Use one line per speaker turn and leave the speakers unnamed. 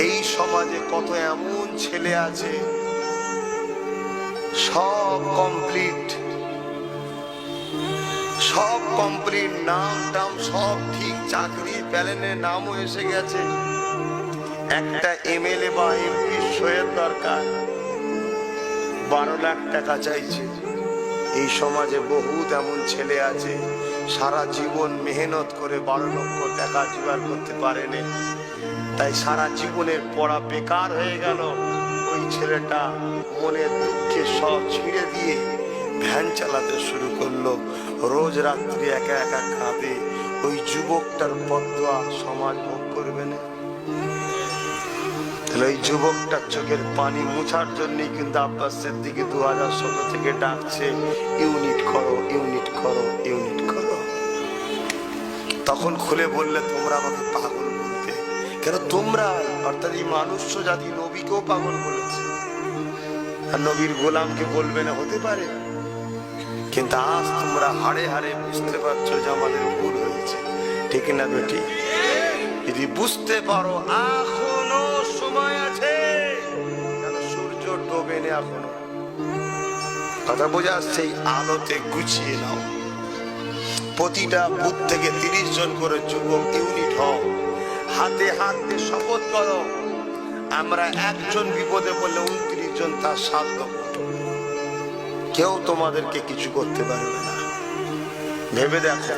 এই সমাজে কত এমন ছেলে আছে সব কমপ্লিট, নাম টাম সব ঠিক, চাকরি প্যালেনের নামও এসে গেছে, একটা এমএলএ বা এমপি সইয়ের দরকার, 12 লাখ টাকা চাইছে। এই সমাজে বহুত এমন ছেলে আছে সারা জীবন মেহনত করে 12 লক্ষ টাকা জোগাড় করতে পারেনি, তাই সারা জীবনের পড়া বেকার হয়ে গেল। ওই ছেলেটা মনের দুঃখে সব ছিঁড়ে দিয়ে ভ্যান চালাতে শুরু করলো, রোজ রাত্রি একা একা কাঁদে। ওই যুবকটার বদদোয়া সমাজ ভোগ করবে না? তাহলে ওই যুবকটার চোখের পানি মুছার জন্যই কিন্তু আব্বাস সিদ্দিকী 2016 থেকে ডাকছে, ইউনিট করো, ইউনিট করো, ইউনিট করো। তখন খুলে বললে, তোমরা আমাকে পাগল বলতে, কেন তোমরা অর্থাৎ এই মানুষ জাতি নবীকেও পাগল বলেছে, আর নবীর গোলামকে বলবে না? হতে পারে। কিন্তু আজ তোমরা হাড়ে হাড়ে বুঝতে পারছো যে আমাদের ভুল হয়েছে, ঠিক না বেটি? যদি বুঝতে পারো এখনো সময় আছে, কেন সূর্য ডোবে না এখনো। কথা বোঝা আসছে? এই আলোতে গুছিয়ে নাও। প্রতিটা বুথ থেকে 30 জন করে যুবক ইউনিট হও, হাতে হাত দিয়ে শপথ করো, আমরা একজন বিপদে পড়লে 29 জন তার সাথ দেব, কেউ তোমাদেরকে কিছু করতে পারবে না। ভেবে দেখো।